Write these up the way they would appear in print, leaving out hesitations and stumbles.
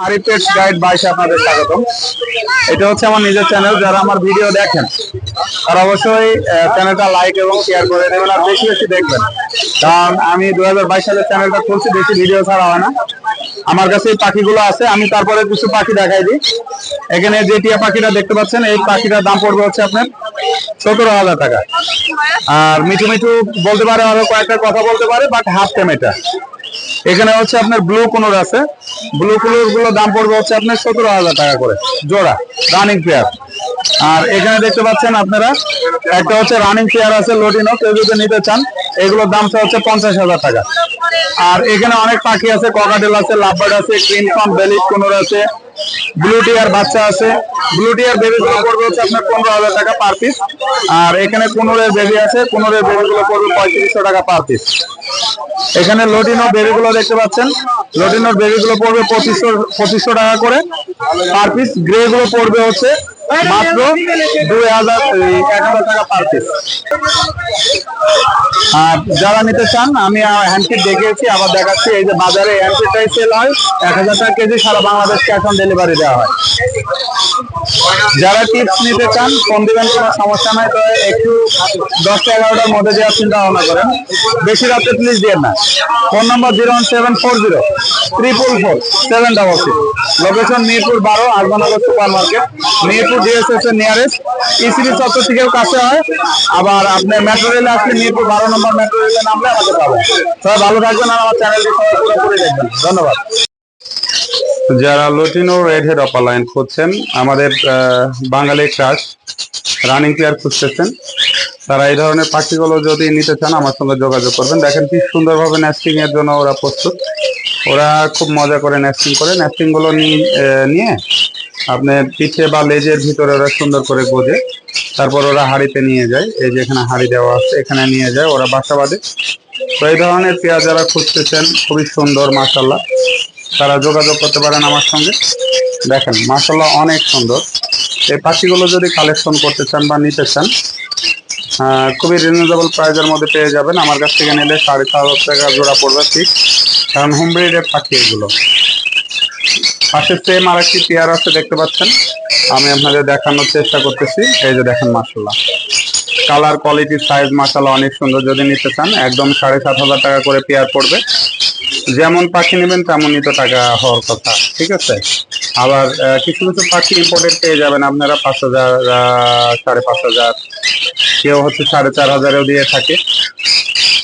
Arif pets guide 22 আপনাদের স্বাগতম। এটা হচ্ছে আমার নিজের চ্যানেল। যারা আমার ভিডিও দেখেন তারা অবশ্যই চ্যানেলটা লাইক এবং শেয়ার করে দেবেন আর বেশি বেশি দেখবেন, কারণ আমি 2022 সালে চ্যানেলটা খুলছি, বেশি ভিডিও ছাড়া হয় না। আমার কাছে এই পাখিগুলো আছে, আমি তারপরে কিছু পাখি দেখাই দিই। এখানে যে টিয়া পাখিটা দেখতে পাচ্ছেন, এই পাখিটার দাম পড়বে হচ্ছে আপনার 17,000 টাকা। আর মিঠু মিঠু বলতে পারে, আরো কয়েকটা কথা বলতে পারে, বাট হাফ টেম এটা। এখানে হচ্ছে আপনার ব্লু কোনোর আছে, ব্লু কোনোর গুলো দাম পড়বে হচ্ছে আপনার 17,000 টাকা করে জোড়া, রানিং পেয়ার। আর এখানে দেখতে পাচ্ছেন আপনারা একটা হচ্ছে রানিং পেয়ার আছে লটিনো, কেউ যদি নিতে চান এগুলোর দাম হচ্ছে 50,000 টাকা। আর এখানে অনেক পাখি আছে, ককাটেল আছে, লাভবার্ড আছে, ক্রিমসন বেলিশ কোনোর আছে, ব্লু টিয়ার বাচ্চা আছে। ব্লু টিয়ার বেবি গুলো পড়বে হচ্ছে আপনার 15,000 টাকা পার পিস। আর এখানে কোনোরের বেবি আছে, কোনোরের বেবি গুলো পড়বে 3500 টাকা পার পিস। এখানে লটিনো বেবি গুলো দেখতে পাচ্ছেন, লটিনোর বেবি গুলো পড়বে 2500 টাকা করে পার পিস। গ্রে গুলো পড়বে হচ্ছে মাত্র 1,000 টাকা পার পিস। আর যারা নিতে চান, আমি হ্যান্ডকিট দেখিয়েছি, আবার দেখাচ্ছি। এই যে বাজারে হ্যান্ডকিটটাই সেল হয় 1,000 টাকা কেজি, সারা বাংলাদেশ ক্যাশ অন ডেলিভারি দেওয়া হয়। যারা টিপস নিতে চান ফোন দিবেন, কোনো সমস্যা নাই। তো একটু 10-11টার মধ্যে দেওয়ার চিন্তা ভাবনা করেন, বেশি রাতে প্লিজ দিয়ে না। ফোন নম্বর 01740 location Mirpur 12, Azmanagar super market, Mirpur DSS এর নিয়ারেস্ট। ইসিবি চত্বর থেকেও কাছে হয়। আবার আপনি মেট্রো রেলে আসলে মিরপুর 12 নম্বর মেট্রো রেলে নামলে আমাকে পাবেন। সবাই ভালো থাকবেন আর আমার চ্যানেলটি সবাই পুরোপুরি দেখবেন। ধন্যবাদ। যারা লটিনো রেড হেড অপালাইন খুঁজছেন, আমাদের বাঙালি ক্রাশ রানিং পেয়ার খুঁজতেছেন, তারা এই ধরনের পাখিগুলো যদি নিতে চান আমার সঙ্গে যোগাযোগ করবেন। দেখেন কি সুন্দরভাবে নেস্টিং এর জন্য ওরা প্রস্তুত। ওরা খুব মজা করে নেস্টিং করে, নেস্টিং গুলো নিয়ে আপনার পিঠে বা লেজের ভিতরে ওরা সুন্দর করে গোজে, তারপর ওরা হাঁড়িতে নিয়ে যায়। এই যে এখানে হাঁড়ি দেওয়া আছে, এখানে নিয়ে যায়, ওরা বাসা বাঁধে। তো এই ধরনের পেয়ার যারা খুঁজতেছেন, খুবই সুন্দর মাশাআল্লাহ, তারা যোগাযোগ করতে পারেন আমার সঙ্গে। দেখেন মাশাআল্লাহ অনেক সুন্দর। এই পাখিগুলো যদি কালেকশন করতে চান বা নিতে চান, খুবই রিজনেবল প্রাইসের মধ্যে পেয়ে যাবেন। আমার কাছ থেকে নিলে 4,500 টাকা জোড়া পড়বে ঠিক, কারণ হোম ব্রিডের পাখি এগুলো। পাশে সেম আর একটি পেয়ার আছে, দেখতে পাচ্ছেন, আমি আপনাদের দেখানোর চেষ্টা করতেছি। এই যে দেখেন মাশাআল্লাহ, কালার কোয়ালিটি সাইজ মাশাআল্লাহ অনেক সুন্দর। যদি নিতে চান একদম 7,500 টাকা করে পেয়ার পড়বে। যেমন পাখি নেবেন তেমনই তো টাকা হওয়ার কথা, ঠিক আছে। আবার কিছু কিছু পাখি ইম্পোর্টেড পেয়ে যাবেন আপনারা 5,000, 5,500, কেউ হচ্ছে 4,500 দিয়ে থাকে।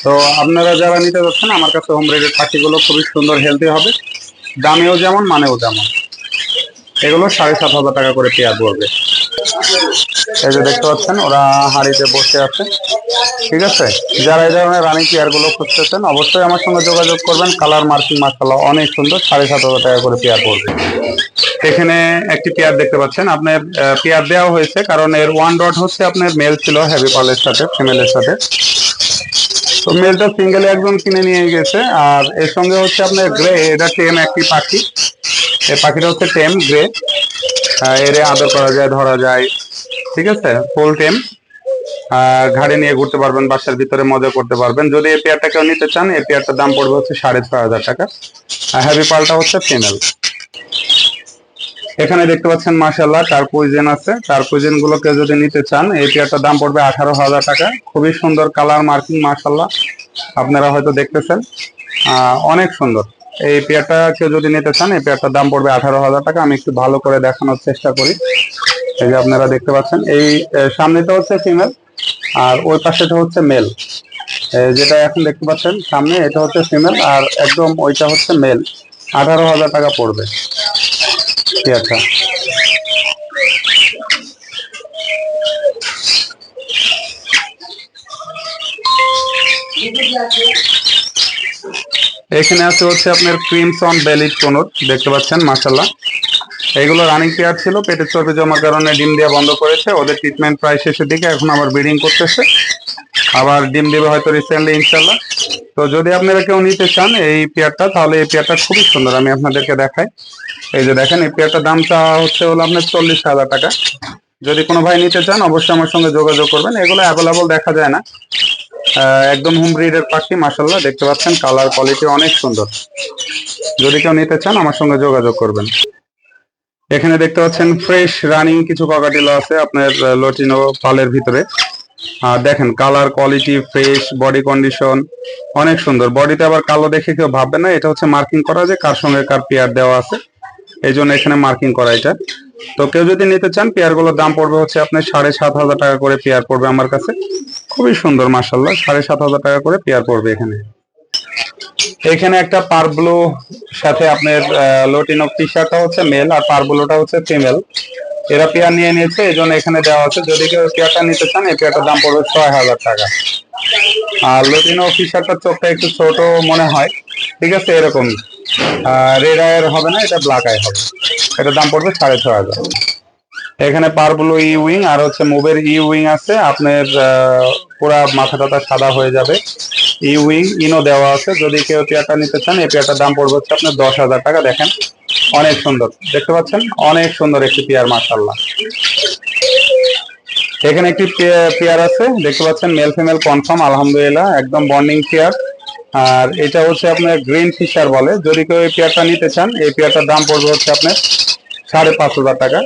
তো আপনারা যারা নিতে যাচ্ছেন, আমার কাছে হোম ব্রিডের পাখিগুলো খুবই সুন্দর, হেলদি হবে, দামেও যেমন মানেও তেমন। এগুলো 7,500 টাকা করে পেয়ার পড়বে। এই যে দেখতে পাচ্ছেন ওরা হাঁড়িতে বসে আছে, ঠিক আছে। যারা এই ধরনের রানিং পেয়ার গুলো খুঁজতেছেন অবশ্যই আমার সঙ্গে যোগাযোগ করবেন। কালার মার্কিং মাশাআল্লাহ অনেক সুন্দর, 7,500 টাকা করে পেয়ার পড়বে। এখানে একটি পেয়ার দেখতে পাচ্ছেন, আপনার পেয়ার দেওয়া হয়েছে কারণ এর ওয়ান ডট হচ্ছে আপনার মেল ছিল হেভি পালের সাথে, ফিমেলের সাথে। তো মেলটা সিঙ্গেলে একজন কিনে নিয়ে গেছে। আর এর সঙ্গে হচ্ছে আপনার গ্রে, এটা টেম একটি পাখি। এই পাখিটা হচ্ছে টেম গ্রে, এর আদর করা যায়, ধরা যায়, ঠিক আছে, ফুল টেম। ঘাড়ে নিয়ে ঘুরতে পারবেন, বাসার ভিতরে মজা করতে পারবেন। যদি এই পেয়ারটা কেউ নিতে চান, এই পেয়ারটার দাম পড়বে হচ্ছে 6,500 টাকা। হেভি পালটা হচ্ছে ফিমেল। এখানে দেখতে পাচ্ছেন মাশাআল্লাহ টারকুইজেন আছে, টারকুইজেন গুলো কেউ যদি নিতে চান, এই পেয়ারটার দাম পড়বে 18,000 টাকা। খুবই সুন্দর কালার মার্কিং মাশাআল্লাহ, আপনারা হয়তো দেখতেছেন, অনেক সুন্দর। এই পেয়ারটা কেউ যদি নিতে চান, এই পেয়ারটার দাম পড়বে 18,000 টাকা। আমি একটু ভালো করে দেখানোর চেষ্টা করি। এই যে আপনারা দেখতে পাচ্ছেন, এই সামনেটা হচ্ছে ফিমেল আর ওই পাশেটা হচ্ছে মেল। যেটা এখন দেখতে পাচ্ছেন সামনে, এটা হচ্ছে ফিমেল আর একদম ওইটা হচ্ছে মেল। 18,000 টাকা পড়বে পেয়ারটা। এখানে আছে হচ্ছে আপনার ক্রিমসন বেলিড কোনোর, দেখতে পাচ্ছেন মাশাআল্লাহ। এগুলো রানিং পেয়ার ছিল, পেটের চর্বি জমার কারণে ডিম দেওয়া বন্ধ করেছে। ওদের ট্রিটমেন্ট প্রায় শেষের দিকে, এখন আবার ব্রিডিং করতেছে, আবার ডিম দেবে হয়তো রিসেন্টলি ইনশাল্লাহ। তো যদি আপনারা কেউ নিতে চান এই পেয়ারটা, তাহলে এই পেয়ারটা খুবই সুন্দর, আমি আপনাদেরকে দেখাই। এই যে দেখেন, এই পেয়ারটার দামটা হচ্ছে হলো আপনার 40,000 টাকা। যদি কোনো ভাই নিতে চান অবশ্যই আমার সঙ্গে যোগাযোগ করবেন। এগুলো অ্যাভেলেবল দেখা যায় না, একদম হোম ব্রিডের পাখি, মাশাআল্লাহ দেখতে পাচ্ছেন কালার কোয়ালিটি অনেক সুন্দর। যদি কেউ নিতে চান আমার সঙ্গে যোগাযোগ করবেন। এখানে দেখতে পাচ্ছেন ফ্রেশ রানিং কিছু ককাটেল আছে আপনার লটিনো পালের ভিতরে। আর দেখেন colour quality fresh, body condition অনেক সুন্দর। বডিতে আবার কালো দেখে কেউ ভাববে না, এটা হচ্ছে মার্কিং করা যে কার সঙ্গে কার পেয়ার দেওয়া আছে, এই জন্য এখানে মার্কিং করা এটা। তো কেউ যদি নিতে চান পেয়ারগুলোর দাম পড়বে হচ্ছে আপনার 7,500 টাকা করে পেয়ার পড়বে আমার কাছে। খুবই সুন্দর মাশাআল্লাহ, 7,500 টাকা করে পেয়ার পড়বে এখানে। এখানে একটা পারব্লু সাথে আপনার লোটিনো ফিশারটা হচ্ছে মেল আর পারব্লুটা হচ্ছে ফিমেল। এরা পেয়ার নিয়ে নিয়েছে, এই জন্য এখানে দেওয়া আছে। যদি কেউ পেয়ারটা নিতে চান এই পেয়ারটার দাম পড়বে 6,000 টাকা। আর লোটিনো ফিশারটার চোখটা একটু ছোট মনে হয়, ঠিক আছে, এরকম রেড আয়ের হবে না, এটা ব্ল্যাক আই হবে। এটার দাম পড়বে 6,500। এখানে পারব্লু ই উইং আর হচ্ছে মুভের ই উইং আছে আপনার, পুরা মাথাটা সাদা হয়ে যাবে। ই উইং ইনো দেওয়া আছে। যদি কেউ পেয়ারটা নিতে চান এই পেয়ারটার দাম পড়বে হচ্ছে আপনার 10,000 টাকা। দেখেন অনেক সুন্দর, দেখতে পাচ্ছেন অনেক সুন্দর একটি পেয়ার মাশাআল্লাহ। এখানে একটি পেয়ার আছে দেখতে পাচ্ছেন, মেল ফিমেল কনফার্ম আলহামদুলিল্লাহ, একদম বন্ডিং পেয়ার। আর এটা হচ্ছে আপনার গ্রিন ফিশার বলে। যদি কেউ এই পেয়ারটা নিতে চান এই পেয়ারটার দাম পড়বে হচ্ছে আপনার 5,500 টাকা।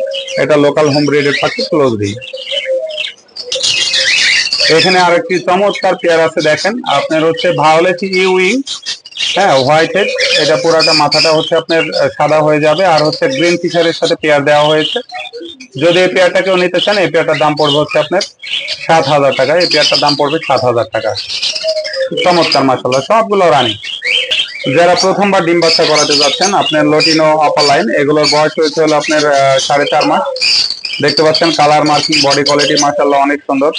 এটা লোকাল হোম ব্রিডের পাখি ক্লোজ ব্রিড। এখানে আরেকটি চমৎকার পেয়ার আছে দেখেন আপনার হচ্ছে ভায়োলেট ই উইং, হ্যাঁ হোয়াইট হেড। এটা পুরাটা মাথাটা হচ্ছে আপনার সাদা হয়ে যাবে আর হচ্ছে গ্রিন ফিশারের সাথে পেয়ার দেওয়া হয়েছে। যদি এই পেয়ারটা কেউ নিতে চান এই পেয়ারটার দাম পড়বে হচ্ছে আপনার 7,000 টাকা। এই পেয়ারটার দাম পড়বে 7,000 টাকা। চমৎকার মাশাআল্লাহ, সবগুলো রানী। যারা প্রথমবার ডিম বাচ্চা করাতে যাচ্ছেন আপনার লোটিনো আপার লাইন, এগুলোর বয়স হয়েছে হলো আপনার 4.5 মাস। দেখতে পাচ্ছেন কালার মার্কিং, বডি কোয়ালিটি মাশাআল্লাহ অনেক সুন্দর।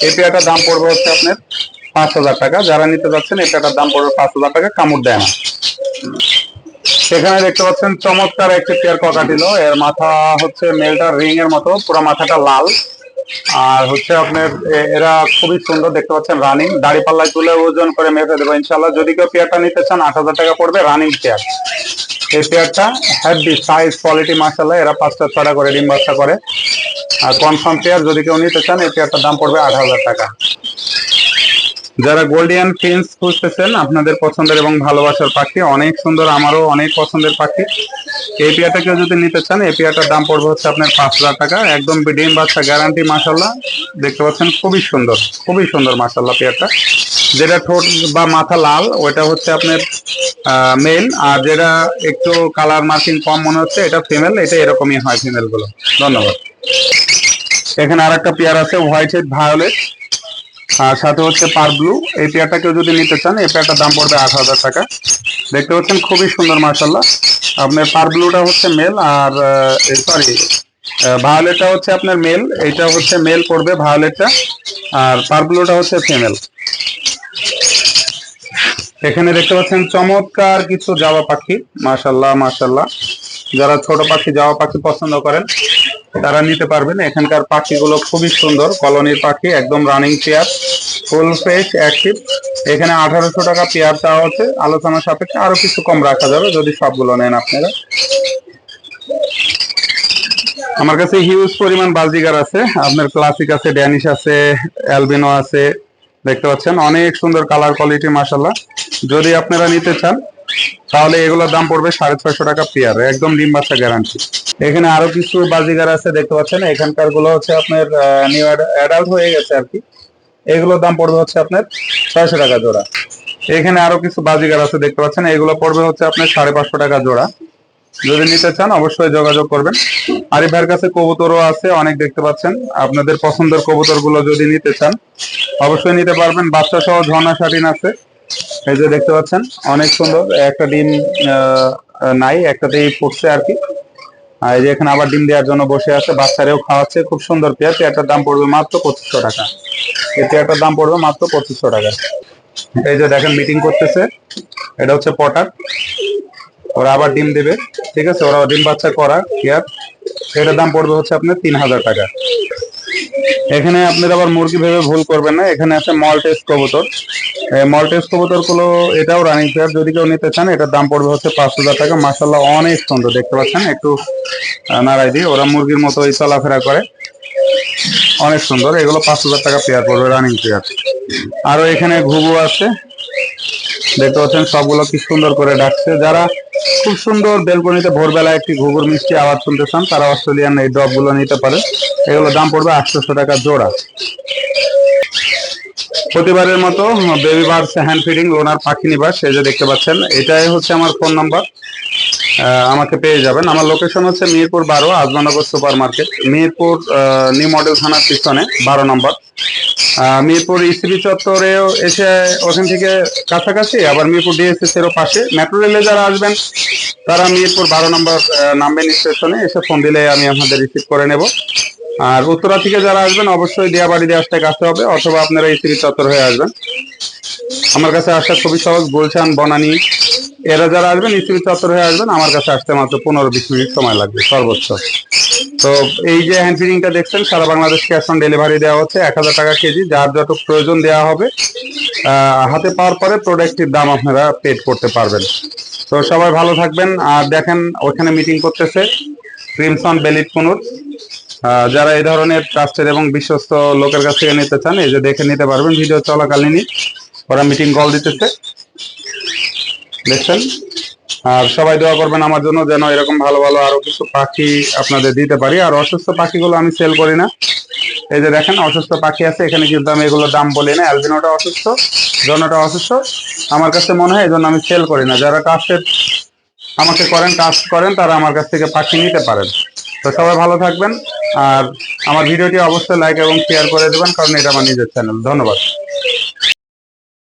এই পেয়ারটার দাম পড়বে হচ্ছে আপনার 5,000 টাকা। যারা নিতে যাচ্ছেন এই পেয়ারটার দাম পড়বে 5,000 টাকা, কামড় দেয় না। সেখানে দেখতে পাচ্ছেন চমৎকার একটি পেয়ার ককাটেল। এর মাথা হচ্ছে মেলটার রিং এর মতো, পুরো মাথাটা লাল। আর হচ্ছে আপনার এরা খুবই সুন্দর, দেখতে পাচ্ছেন রানিং। দাড়ি পাল্লায় তুলে ওজন করে মেপে দেবো ইনশাল্লাহ। যদি কেউ পেয়ারটা নিতে চান 8,000 টাকা পড়বে, রানিং পেয়ার। এই পেয়ারটা হেভি সাইজ কোয়ালিটি মাশাআল্লাহ। এরা 5টা-6টা করে ডিম বাচ্চা করে। আর কনফার্ম পেয়ার যদি কেউ নিতে চান এই পেয়ারটার দাম পড়বে 8,000 টাকা। যারা গোল্ডিয়ান ফিন্স খুঁজতেছেন, আপনাদের পছন্দের এবং ভালোবাসার পাখি, অনেক সুন্দর, আমারও অনেক পছন্দের পাখি। এই পেয়ারটা কেউ যদি নিতে চান এই পেয়ারটার দাম পড়বে হচ্ছে আপনার 5,000 টাকা। একদম ডিম বাচ্চা গ্যারান্টি মাশাআল্লাহ। দেখতে পাচ্ছেন খুবই সুন্দর, খুবই সুন্দর মাশাআল্লাহ পেয়ারটা। যেটা ঠোঁট বা মাথা লাল ওটা হচ্ছে আপনার মেল, আর যেটা একটু কালার মার্কিং কম মনে হচ্ছে এটা ফিমেল। এটা এরকমই হয় ফিমেল গুলো। ধন্যবাদ। এখানে আর একটা পেয়ার আছে হোয়াইট হেড ভায়োলেট, আর সাথে হচ্ছে পারব্লু। এই পেয়ারটা কেউ যদি নিতে চান এই পেয়ারটার দাম পড়বে 8,000 টাকা। দেখতে পাচ্ছেন খুবই সুন্দর মাশাআল্লাহ। আপনার পারব্লুটা হচ্ছে মেল আর সরি ভায়োলেটটা হচ্ছে আপনার মেল। এটা হচ্ছে মেল পড়বে ভায়োলেটটা, আর পারব্লুটা হচ্ছে ফিমেল। এখানে দেখতে পাচ্ছেন চমৎকার কিছু জাবা পাখি মাশাআল্লাহ মাশাআল্লাহ। যারা ছোট পাখি জাবা পাখি পছন্দ করেন তারা নিতে পারবেন। এখানকার পাখিগুলো খুবই সুন্দর, কলোনির পাখি, একদম running pair, full fresh active. এখানে 1,800 টাকা পেয়ার চাওয়া হচ্ছে, আলোচনা সাপেক্ষে আরো কিছু কম রাখা যাবে যদি সবগুলো নেন আপনারা। আমার কাছে হিউজ পরিমাণ বাজিগার আছে, আপনার ক্লাসিক আছে, ড্যানিশ আছে, অ্যালবিনো আছে। দেখতে পাচ্ছেন অনেক সুন্দর কালার কোয়ালিটি মাশাআল্লাহ। যদি আপনারা নিতে চান তাহলে এগুলোর দাম পড়বে 650 টাকা পেয়ার, একদম ডিম বাচ্চা গ্যারান্টি। এখানে আরো কিছু বাজিগার আছে দেখতে পাচ্ছেন। এখানকার গুলো হচ্ছে আপনার নিউ অ্যাডাল্ট হয়ে গেছে আর কি। এগুলোর দাম পড়বে হচ্ছে আপনার 600 টাকা জোড়া। এখানে আরো কিছু বাজিগার আছে দেখতে পাচ্ছেন, এগুলো পড়বে হচ্ছে আপনার 550 টাকা জোড়া। যদি নিতে চান অবশ্যই যোগাযোগ করবেন। আরিফ ভাইয়ের কাছে কবুতরও আছে অনেক, দেখতে পাচ্ছেন। আপনাদের পছন্দের কবুতর গুলো যদি নিতে চান অবশ্যই নিতে পারবেন। বাচ্চা সহ ঝর্ণা শাটিন আছে, এই যে দেখতে পাচ্ছেন অনেক সুন্দর। একটা ডিম নাই, একটাতেই ফুটছে আর কি। আর এই যে এখানে আবার ডিম দেওয়ার জন্য বসে আছে, বাচ্চারেও খাওয়াচ্ছে। খুব সুন্দর পেয়ার। পেয়ারটার দাম পড়বে মাত্র 2500 টাকা। এই পেয়ারটার দাম পড়বে মাত্র 2500 টাকা। এই যে দেখেন মিটিং করতেছে, এটা হচ্ছে পটার। ওরা আবার ডিম দেবে, ঠিক আছে, ওরা ডিম বাচ্চা করা পেয়ার। এটার দাম পড়বে হচ্ছে আপনার 3,000 টাকা। এখানে আপনারা আবার মুরগি ভেবে ভুল করবেন না, এখানে আছে মলটেস কবুতর। মলটেস কবুতর গুলো এটাও রানিং পেয়ার। যদি কেউ নিতে চান এটার দাম পড়বে হচ্ছে 5,000 টাকা। মাশাআল্লাহ অনেক সুন্দর, দেখতে পাচ্ছেন একটু নাড়াই দিয়ে, ওরা মুরগির মতোই চলাফেরা করে, অনেক সুন্দর। এগুলো 5,000 টাকা পেয়ার পড়বে, রানিং পেয়ার। আরো এখানে ঘুঘু আছে, দেখতে পাচ্ছেন সবগুলো কি সুন্দর করে ডাকছে। যারা খুব সুন্দর বেলকনিতে ভোরবেলা একটি ঘুঘুর মিষ্টি আওয়াজ শুনতে চান তারা অস্ট্রেলিয়ান এই ডগ গুলো নিতে পারেন। এগুলো দাম পড়বে 800 টাকা জোড়া। প্রতিবারের মতো বেবি বার্ডস হ্যান্ড ফিডিং ওনার পাখি নিবাস, এই যে দেখতে পাচ্ছেন, এটাই হচ্ছে আমার ফোন নাম্বার। আমাকে পেয়ে যাবেন। আমার লোকেশন হচ্ছে Mirpur 12 Azmanagar super market, Mirpur new model থানার পিছনে 12 নম্বর। মিরপুর ইসিবি চত্বরেও এসে ওখান থেকে কাছাকাছি, আবার মিরপুর ডিএসএস এরও পাশে। মেট্রো রেলে যারা আসবেন তারা মিরপুর 12 নম্বর নামবেন স্টেশনে, এসে ফোন দিলে আমি আপনাদের রিসিভ করে নেব। আর উত্তরা থেকে যারা আসবেন অবশ্যই দিয়াবাড়ি দিয়ে আসতে কাছে হবে, অথবা আপনারা ইসিবি চত্বর হয়ে আসবেন। আমার কাছে আসা খুবই সহজ, গুলশান বনানী এরা যারা আসবেন ইসিবি চত্বর হয়ে আসবেন, আমার কাছে আসতে মাত্র 15-20 মিনিট সময় লাগবে সর্বোচ্চ। তো এই যে হ্যান্ড ফিডিংটা দেখছেন সারা বাংলাদেশ ক্যাশ অন ডেলিভারি দেওয়া হচ্ছে, 1000 টাকা কেজি, যার যত প্রয়োজন দেওয়া হবে। হাতে পাওয়ার পরে প্রোডাক্টটির দাম আপনারা পেড করতে পারবেন। তো সবাই ভালো থাকবেন। আর দেখেন ওখানে মিটিং করতেছে ক্রিমসন বেলিট কুনুর। যারা এই ধরনের ট্রাস্টেড এবং বিশ্বস্ত লোকের কাছ থেকে নিতে চান, এই যে দেখে নিতে পারবেন। ভিডিও চলাকালীনই ওরা মিটিং কল দিতেছে, দেখছেন। আর সবাই দোয়া করবেন আমার জন্য, যেন এরকম ভালো ভালো আরো কিছু পাখি আপনাদের দিতে পারি। আর অসুস্থ পাখিগুলো আমি সেল করি না। এই যে দেখেন অসুস্থ পাখি আছে এখানে, কিন্তু আমি এগুলো দাম বলি না। অ্যালবিনোটা অসুস্থ, জন্যটা অসুস্থ, আমার কাছে মনে হয় এই জন্য আমি সেল করি না। যারা ট্রাস্টেড আমাকে করেন, ট্রাস্ট করেন, তারা আমার কাছ থেকে পাখি নিতে পারেন। তো সবাই ভালো থাকবেন। আর আমার ভিডিওটি অবশ্যই লাইক এবং শেয়ার করে দেবেন, কারণ এটা আমার নিজের চ্যানেল। ধন্যবাদ।